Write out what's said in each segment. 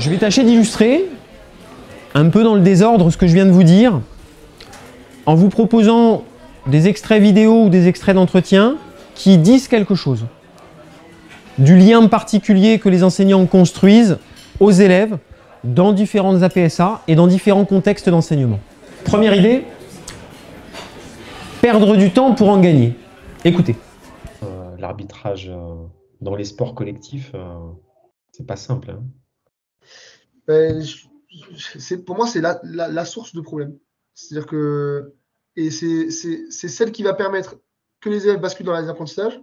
Je vais tâcher d'illustrer un peu dans le désordre ce que je viens de vous dire en vous proposant des extraits vidéo ou des extraits d'entretien qui disent quelque chose du lien particulier que les enseignants construisent aux élèves dans différentes APSA et dans différents contextes d'enseignement. Première idée, perdre du temps pour en gagner. Écoutez. L'arbitrage dans les sports collectifs, c'est pas simple. Hein. Pour moi, c'est la source de problème. C'est-à-dire que c'est celle qui va permettre que les élèves basculent dans les apprentissages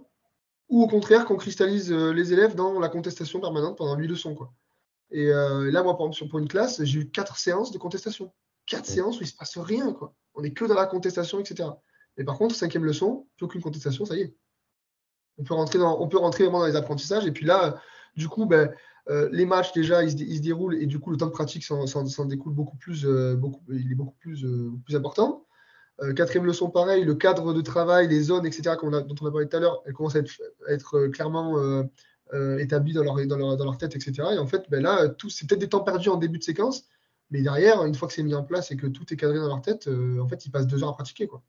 ou au contraire qu'on cristallise les élèves dans la contestation permanente pendant 8 leçons. Quoi. Et là, moi, par exemple, pour une classe, j'ai eu 4 séances de contestation. 4 séances où il ne se passe rien. Quoi. On n'est que dans la contestation, etc. Mais par contre, 5e leçon, plus aucune contestation, ça y est. On peut rentrer vraiment dans les apprentissages. Et puis là, du coup, les matchs, déjà, ils se déroulent. Et du coup, le temps de pratique s'en découle beaucoup plus, il est beaucoup plus important. 4e leçon, pareil, le cadre de travail, les zones, etc., dont on a parlé tout à l'heure, elles commencent à être clairement établies dans leur tête, etc. Et en fait, là, c'est peut-être des temps perdus en début de séquence, mais derrière, une fois que c'est mis en place et que tout est cadré dans leur tête, en fait, ils passent 2 heures à pratiquer, quoi.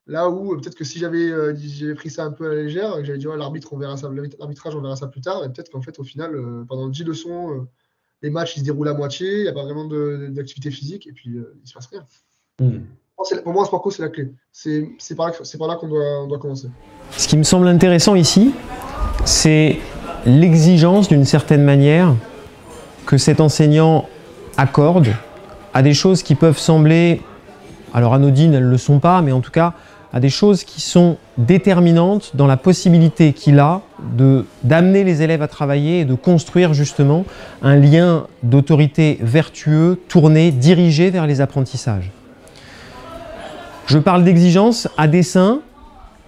Là où peut-être que si j'avais pris ça un peu à la légère, que j'avais dit l'arbitrage, on verra ça plus tard, et peut-être qu'en fait, au final, pendant 10 leçons, les matchs, ils se déroulent à moitié, il n'y a pas vraiment d'activité physique, et puis il ne se passe rien. Pour moi, sport co, c'est la clé. C'est par là qu'on doit commencer. Ce qui me semble intéressant ici, c'est l'exigence, d'une certaine manière, que cet enseignant accorde à des choses qui peuvent sembler, alors anodines, elles ne le sont pas, mais en tout cas, à des choses qui sont déterminantes dans la possibilité qu'il a d'amener les élèves à travailler et de construire justement un lien d'autorité vertueux, tourné, dirigé vers les apprentissages. Je parle d'exigence à dessein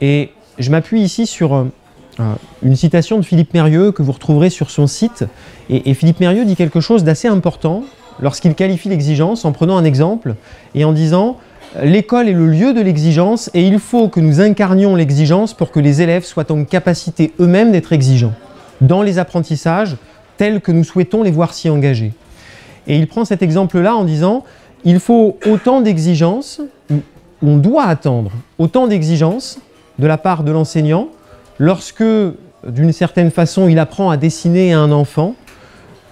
et je m'appuie ici sur une citation de Philippe Mérieux que vous retrouverez sur son site. Et Philippe Mérieux dit quelque chose d'assez important lorsqu'il qualifie l'exigence en prenant un exemple et en disant « L'école est le lieu de l'exigence et il faut que nous incarnions l'exigence pour que les élèves soient en capacité eux-mêmes d'être exigeants dans les apprentissages tels que nous souhaitons les voir s'y engager. » Et il prend cet exemple-là en disant « Il faut autant d'exigences » on doit attendre autant d'exigences de la part de l'enseignant lorsque, d'une certaine façon, il apprend à dessiner à un enfant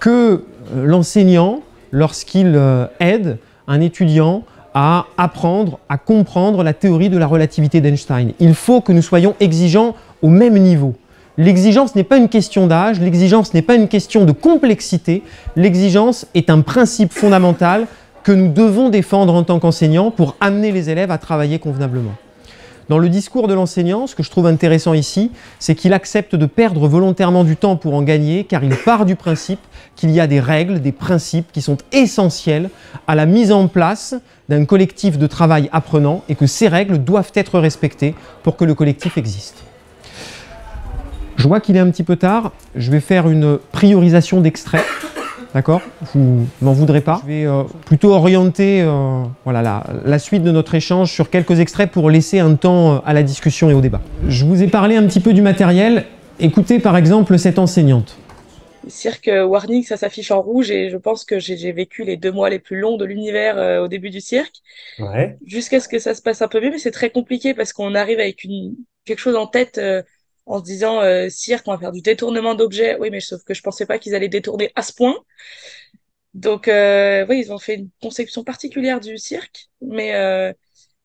que l'enseignant lorsqu'il aide un étudiant à apprendre, à comprendre la théorie de la relativité d'Einstein. Il faut que nous soyons exigeants au même niveau. L'exigence n'est pas une question d'âge, l'exigence n'est pas une question de complexité, l'exigence est un principe fondamental que nous devons défendre en tant qu'enseignants pour amener les élèves à travailler convenablement. Dans le discours de l'enseignant, ce que je trouve intéressant ici, c'est qu'il accepte de perdre volontairement du temps pour en gagner, car il part du principe qu'il y a des règles, des principes qui sont essentiels à la mise en place d'un collectif de travail apprenant et que ces règles doivent être respectées pour que le collectif existe. Je vois qu'il est un petit peu tard, je vais faire une priorisation d'extraits. D'accord? Vous n'en voudrez pas. Je vais plutôt orienter voilà, la suite de notre échange sur quelques extraits pour laisser un temps à la discussion et au débat. Je vous ai parlé un petit peu du matériel. Écoutez par exemple cette enseignante. Cirque Warning, ça s'affiche en rouge et je pense que j'ai vécu les 2 mois les plus longs de l'univers au début du cirque. Ouais. Jusqu'à ce que ça se passe un peu mieux, mais c'est très compliqué parce qu'on arrive avec quelque chose en tête en se disant cirque, on va faire du détournement d'objets. Oui, mais sauf que je pensais pas qu'ils allaient détourner à ce point. Donc, oui, ils ont fait une conception particulière du cirque, mais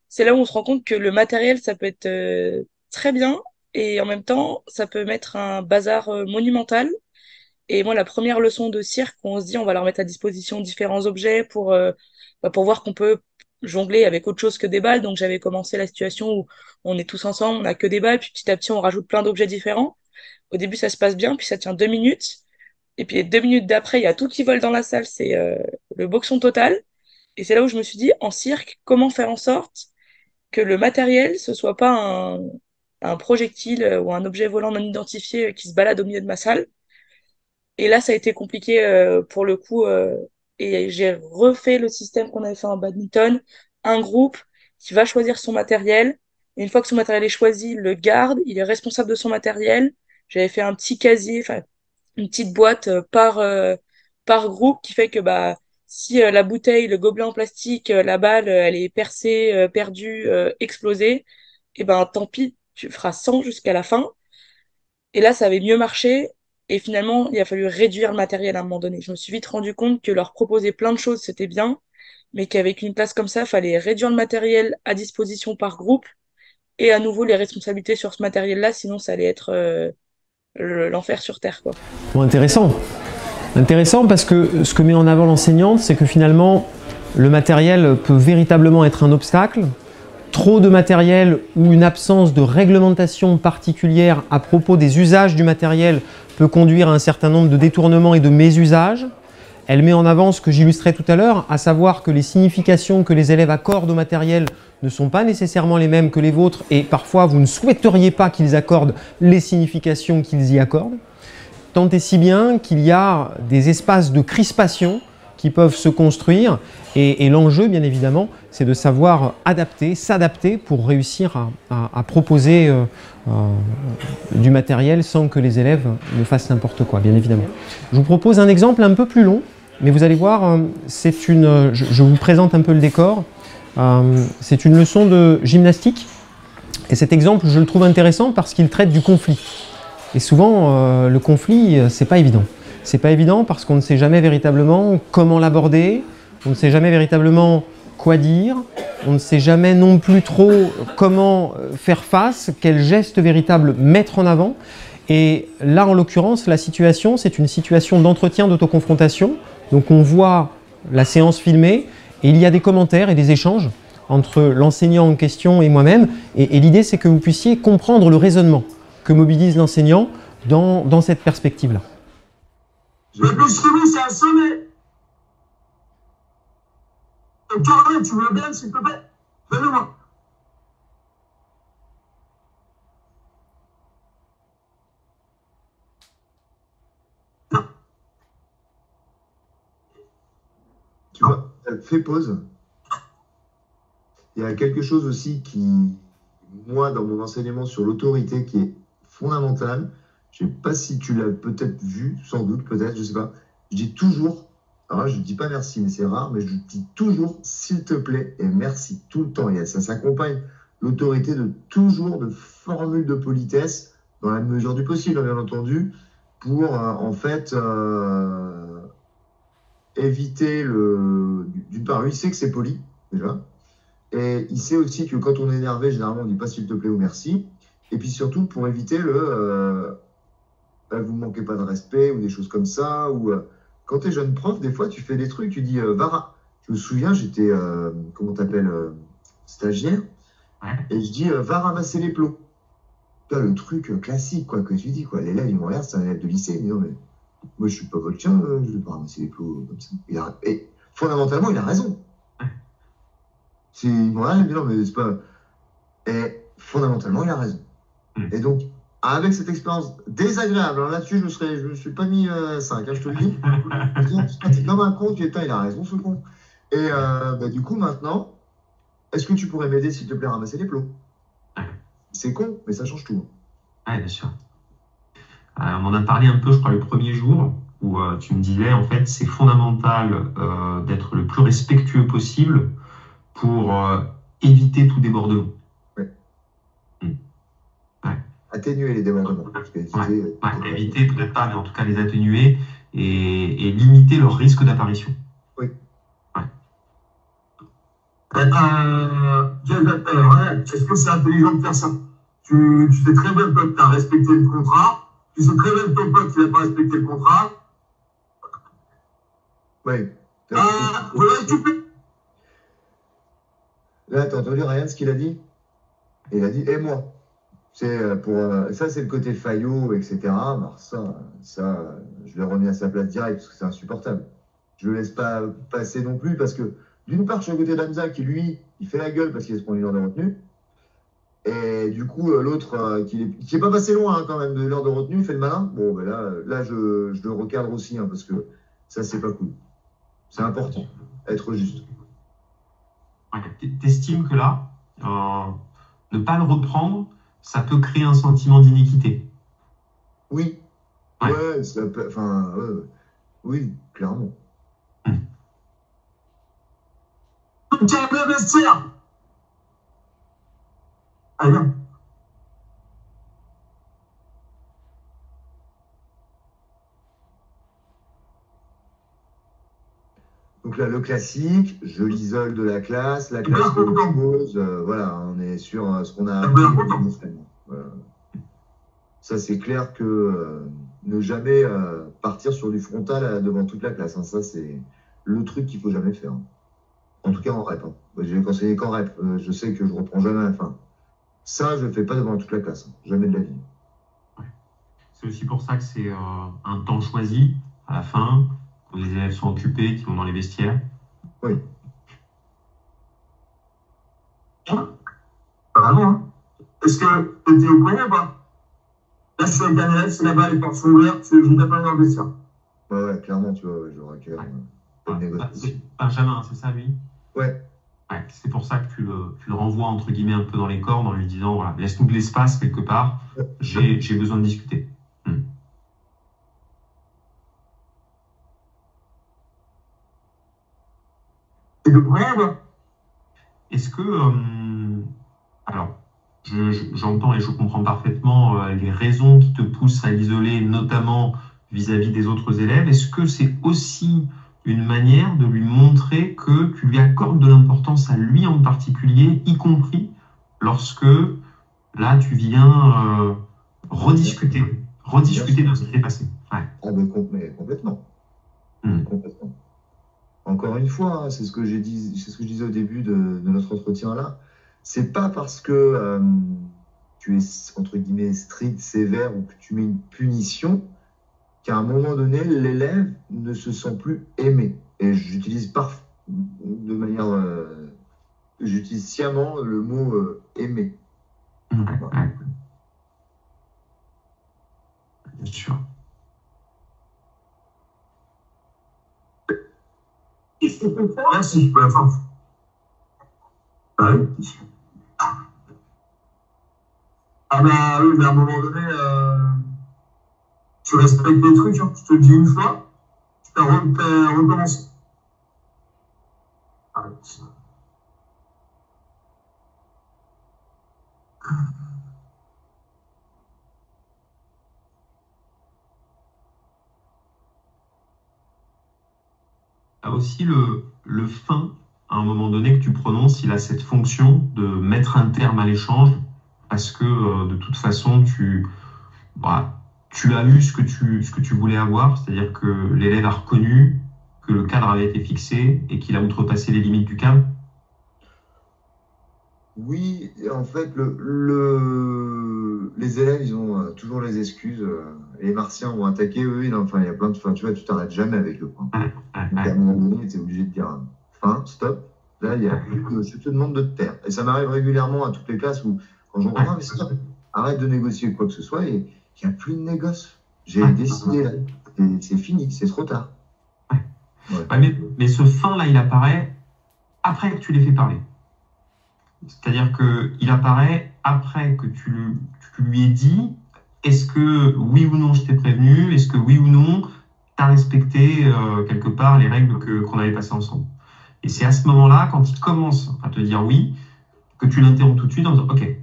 c'est là où on se rend compte que le matériel, ça peut être très bien et en même temps, ça peut mettre un bazar monumental. Et moi, la première leçon de cirque, on se dit, on va leur mettre à disposition différents objets pour voir qu'on peut jongler avec autre chose que des balles. Donc, j'avais commencé la situation où on est tous ensemble, on n'a que des balles, puis petit à petit, on rajoute plein d'objets différents. Au début, ça se passe bien, puis ça tient 2 minutes. Et puis, les 2 minutes d'après, il y a tout qui vole dans la salle. C'est le boxon total. Et c'est là où je me suis dit, en cirque, comment faire en sorte que le matériel, ce soit pas un projectile ou un objet volant non identifié qui se balade au milieu de ma salle. Et là, ça a été compliqué pour le coup. Et j'ai refait le système qu'on avait fait en badminton. Un groupe qui va choisir son matériel. Et une fois que son matériel est choisi, il le garde. Il est responsable de son matériel. J'avais fait un petit casier, enfin une petite boîte par groupe qui fait que bah si la bouteille, le gobelet en plastique, la balle, elle est percée, perdue, explosée, et ben tant pis, tu feras 100 jusqu'à la fin. Et là, ça avait mieux marché. Et finalement, il a fallu réduire le matériel à un moment donné. Je me suis vite rendu compte que leur proposer plein de choses, c'était bien, mais qu'avec une place comme ça, il fallait réduire le matériel à disposition par groupe et à nouveau les responsabilités sur ce matériel-là, sinon ça allait être l'enfer sur Terre, quoi. Bon, intéressant. Intéressant parce que ce que met en avant l'enseignante, c'est que finalement, le matériel peut véritablement être un obstacle. Trop de matériel ou une absence de réglementation particulière à propos des usages du matériel peut conduire à un certain nombre de détournements et de mésusages. Elle met en avant ce que j'illustrais tout à l'heure, à savoir que les significations que les élèves accordent au matériel ne sont pas nécessairement les mêmes que les vôtres et parfois vous ne souhaiteriez pas qu'ils accordent les significations qu'ils y accordent. Tant et si bien qu'il y a des espaces de crispation qui peuvent se construire et l'enjeu, bien évidemment, c'est de savoir adapter, s'adapter pour réussir à proposer du matériel sans que les élèves ne fassent n'importe quoi, bien évidemment. Je vous propose un exemple un peu plus long, mais vous allez voir, je vous présente un peu le décor. C'est une leçon de gymnastique et cet exemple, je le trouve intéressant parce qu'il traite du conflit. Et souvent, le conflit, c'est pas évident. C'est pas évident parce qu'on ne sait jamais véritablement comment l'aborder, on ne sait jamais véritablement quoi dire, on ne sait jamais non plus trop comment faire face, quel geste véritable mettre en avant. Et là, en l'occurrence, la situation, c'est une situation d'entretien, d'autoconfrontation. Donc on voit la séance filmée et il y a des commentaires et des échanges entre l'enseignant en question et moi-même. Et l'idée, c'est que vous puissiez comprendre le raisonnement que mobilise l'enseignant dans cette perspective-là. Le biscuit, c'est un sommet. Carré, tu veux bien, s'il te plaît? Fais-le-moi. Tu vois, fais pause. Il y a quelque chose aussi qui, moi, dans mon enseignement sur l'autorité, qui est fondamental. Je ne sais pas si tu l'as peut-être vu, sans doute, peut-être, je ne sais pas. Je dis toujours, alors là, je ne dis pas merci, mais c'est rare, mais je dis toujours s'il te plaît et merci tout le temps. Et ça s'accompagne l'autorité de toujours de formules de politesse, dans la mesure du possible, bien entendu, pour en fait éviter d'une part, lui, il sait que c'est poli, déjà. Et il sait aussi que quand on est énervé, généralement, on ne dit pas s'il te plaît ou merci. Et puis surtout, pour éviter vous ne manquez pas de respect ou des choses comme ça. Ou quand tu es jeune prof, des fois, tu fais des trucs, tu dis je me souviens, j'étais, comment t'appelles, stagiaire, et je dis va ramasser les plots. Là, le truc classique, quoi, que tu dis, quoi. L'élève, il me regarde, c'est un élève de lycée, il me dit non, mais moi, je suis pas votre chien, je vais pas ramasser les plots comme ça. Et fondamentalement, il a raison. Il me regarde, il me dit non, mais c'est pas. Et fondamentalement, il a raison. Et donc, avec cette expérience désagréable, alors là-dessus, je me suis pas mis 5, hein, je te le dis. C'est comme un con, il a raison, ce con. Et du coup, maintenant, est-ce que tu pourrais m'aider, s'il te plaît, à ramasser les plots? C'est con, mais ça change tout. Oui, bien sûr. On en a parlé un peu, je crois, le premier jour, où tu me disais, en fait, c'est fondamental d'être le plus respectueux possible pour éviter tout débordement. Atténuer les débordements. Éviter, peut-être pas, mais en tout cas les atténuer et limiter leur risque d'apparition. Oui. Est-ce que c'est intelligent de faire ça? Tu sais très bien que tu as respecté le contrat. Tu sais très bien que ton pote, tu n'as pas respecté le contrat. Oui. Là, t'as entendu Ryan ce qu'il a dit? Il a dit « et moi ». C'est ça, c'est le côté Fayot, etc. Alors ça, je le remets à sa place direct parce que c'est insupportable. Je le laisse pas passer non plus parce que d'une part, je suis à côté d'Hamza qui, lui, il fait la gueule parce qu'il se prend une heure de retenue. Et du coup, l'autre, qui est pas passé loin hein, quand même de l'heure de retenue, il fait le malin. Bon, ben là je le recadre aussi hein, parce que ça, c'est pas cool. C'est important, être juste. T'estimes que là, ne pas le reprendre, ça peut créer un sentiment d'iniquité? Oui. Ouais, ça peut, enfin, Oui, clairement. Tiens, bien investir. Allez, viens. Donc là, le classique, je l'isole de la classe fait autre chose, voilà, on est sur ce qu'on a appris. Voilà. Ça, c'est clair que ne jamais partir sur du frontal devant toute la classe, hein. Ça, c'est le truc qu'il faut jamais faire. En tout cas, en rep. Hein. J'ai conseillé qu'en rep. Je sais que je reprends jamais à la fin. Ça, je ne fais pas devant toute la classe. Hein. Jamais de la vie. Ouais. C'est aussi pour ça que c'est un temps choisi à la fin, quand les élèves sont occupés, qui vont dans les vestiaires. Oui. Vraiment, hein. Est-ce que tu étais au point ou pas? Là, je suis avec un élève, c'est là-bas, les portes sont ouvertes, je ne t'appelle dans le vestiaire. Ouais, clairement, tu vois, j'aurais quand même pas de négociation. Benjamin, c'est ça, lui? Ouais. Ouais, c'est pour ça que tu le renvoies, entre guillemets, un peu dans les cordes en lui disant, voilà, laisse-nous de l'espace quelque part, j'ai besoin de discuter. C'est le problème. Est-ce que, alors, j'entends et je comprends parfaitement les raisons qui te poussent à l'isoler, notamment vis-à-vis des autres élèves. Est-ce que c'est aussi une manière de lui montrer que tu lui accordes de l'importance à lui en particulier, y compris lorsque, là, tu viens rediscuter de ce qui s'est passé? Ouais. Ah, mais complètement. Complètement. Encore une fois, hein, c'est ce que j'ai dit, c'est ce que je disais au début de notre entretien là. C'est pas parce que tu es entre guillemets strict, sévère ou que tu mets une punition qu'à un moment donné l'élève ne se sent plus aimé. Et j'utilise de manière, j'utilise sciemment le mot aimer. Voilà. Bien sûr. Merci pour la force. Ah oui. Ah bah oui, mais à un moment donné, tu respectes les trucs, hein. Je te le dis une fois, tu recommences. Ah, aussi le fin, à un moment donné, que tu prononces, il a cette fonction de mettre un terme à l'échange, parce que de toute façon, tu as eu ce que tu voulais avoir, c'est-à-dire que l'élève a reconnu que le cadre avait été fixé et qu'il a outrepassé les limites du cadre. Oui, en fait, les élèves, ils ont toujours les excuses. Les martiens vont attaquer, eux, enfin, il y a plein de fois, tu vois, tu t'arrêtes jamais avec eux. Donc, à un moment donné, tu es obligé de dire fin, stop. Là, je te demande de te taire. Et ça m'arrive régulièrement à toutes les classes où, quand j'en vois, mais stop, arrête de négocier quoi que ce soit, et il n'y a plus de négoce. J'ai décidé, là, c'est fini, c'est trop tard. Ouais, mais ce fin-là, il apparaît après que tu l'aies fait parler. C'est-à-dire qu'il apparaît après que tu lui aies dit est-ce que oui ou non je t'ai prévenu, est-ce que oui ou non tu as respecté quelque part les règles qu'on avait passées ensemble. Et c'est à ce moment-là, quand il commence à te dire oui, que tu l'interromps tout de suite en disant ok,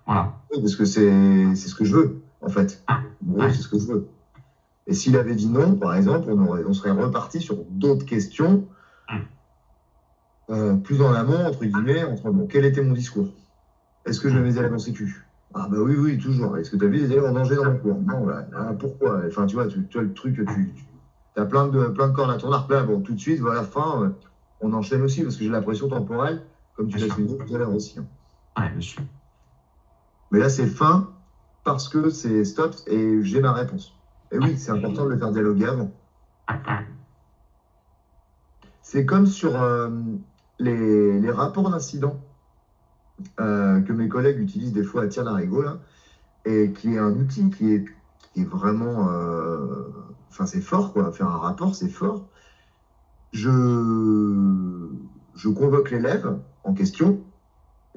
voilà. Oui, parce que c'est ce que je veux, en fait. C'est ce que je veux. Et s'il avait dit non, par exemple, on serait reparti sur d'autres questions. Plus en amont, entre guillemets, quel était mon discours? Est-ce que je mets mes élèves en sécu? Ah bah oui, toujours. Est-ce que tu as vu des élèves en danger dans mon cours? Non, pourquoi? Enfin, tu vois, tu as le truc, tu as plein de cordes à ton arc là. Bon, tout de suite, voilà, fin, on enchaîne aussi, parce que j'ai la pression temporelle, comme tu l'as souligné tout à l'heure aussi. Hein. Ouais, bien sûr. Mais là, c'est fin, parce que c'est stop, et j'ai ma réponse. Et oui, c'est important de le faire dialoguer avant. C'est comme sur les rapports d'incidents que mes collègues utilisent des fois à tir larigot, là, et qui est un outil qui est vraiment... Enfin, c'est fort, quoi. Faire un rapport, c'est fort. Je convoque l'élève en question,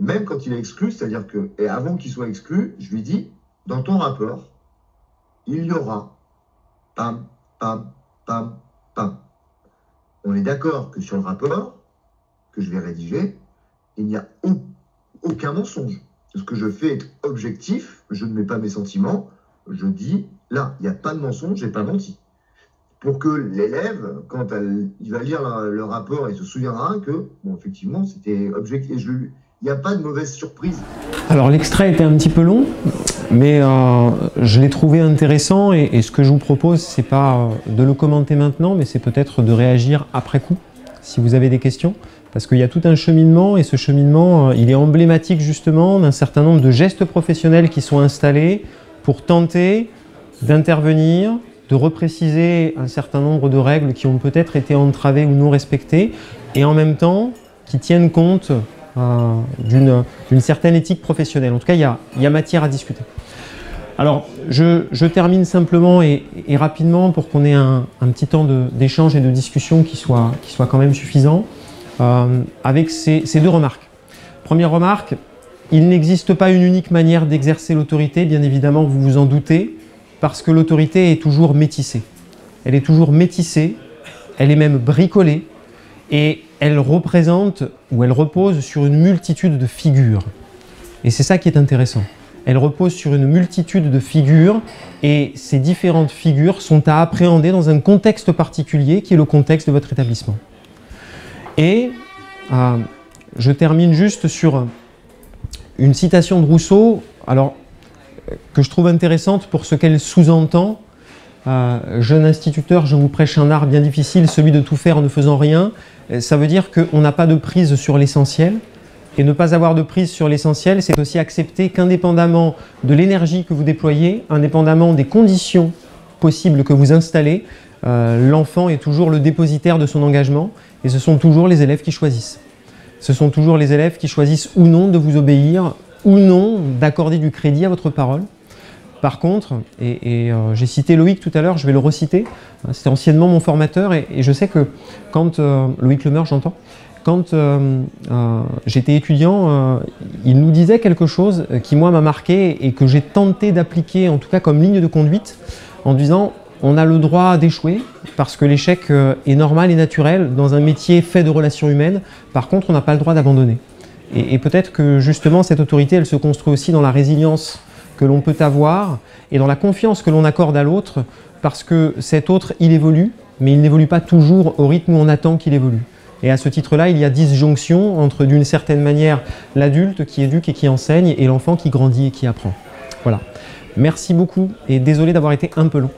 même quand il est exclu, c'est-à-dire que, et avant qu'il soit exclu, je lui dis, dans ton rapport, il y aura pam, pam, pam, pam. On est d'accord que sur le rapport que je vais rédiger, il n'y a aucun mensonge. Ce que je fais est objectif, je ne mets pas mes sentiments, je dis, là, il n'y a pas de mensonge, j'ai pas menti. Pour que l'élève, quand il va lire le rapport, il se souviendra que, bon, effectivement, c'était objectif. Il n'y a pas de mauvaise surprise. Alors l'extrait était un petit peu long, mais je l'ai trouvé intéressant et ce que je vous propose, c'est pas de le commenter maintenant, mais c'est peut-être de réagir après coup, si vous avez des questions. Parce qu'il y a tout un cheminement et ce cheminement, il est emblématique justement d'un certain nombre de gestes professionnels qui sont installés pour tenter d'intervenir, de repréciser un certain nombre de règles qui ont peut-être été entravées ou non respectées et en même temps qui tiennent compte d'une certaine éthique professionnelle. En tout cas, il y a matière à discuter. Alors, je termine simplement et rapidement pour qu'on ait un petit temps d'échange et de discussion qui soit quand même suffisant. Avec ces deux remarques. Première remarque, il n'existe pas une unique manière d'exercer l'autorité, bien évidemment, vous vous en doutez, parce que l'autorité est toujours métissée. Elle est toujours métissée, elle est même bricolée, et elle représente ou elle repose sur une multitude de figures. Et c'est ça qui est intéressant. Elle repose sur une multitude de figures, et ces différentes figures sont à appréhender dans un contexte particulier, qui est le contexte de votre établissement. Et je termine juste sur une citation de Rousseau, alors, que je trouve intéressante pour ce qu'elle sous-entend. Jeune instituteur, je vous prêche un art bien difficile, celui de tout faire en ne faisant rien. Ça veut dire qu'on n'a pas de prise sur l'essentiel. Et ne pas avoir de prise sur l'essentiel, c'est aussi accepter qu'indépendamment de l'énergie que vous déployez, indépendamment des conditions possibles que vous installez, l'enfant est toujours le dépositaire de son engagement et ce sont toujours les élèves qui choisissent. Ce sont toujours les élèves qui choisissent ou non de vous obéir, ou non d'accorder du crédit à votre parole. Par contre, j'ai cité Loïc tout à l'heure, je vais le reciter, c'était anciennement mon formateur et je sais que quand, Loïc Lemeur j'entends, quand j'étais étudiant, il nous disait quelque chose qui moi m'a marqué et que j'ai tenté d'appliquer en tout cas comme ligne de conduite en disant on a le droit d'échouer parce que l'échec est normal et naturel dans un métier fait de relations humaines. Par contre, on n'a pas le droit d'abandonner. Et peut-être que justement cette autorité, elle se construit aussi dans la résilience que l'on peut avoir et dans la confiance que l'on accorde à l'autre parce que cet autre, il évolue, mais il n'évolue pas toujours au rythme où on attend qu'il évolue. Et à ce titre-là, il y a disjonction entre d'une certaine manière l'adulte qui éduque et qui enseigne et l'enfant qui grandit et qui apprend. Voilà. Merci beaucoup et désolé d'avoir été un peu long.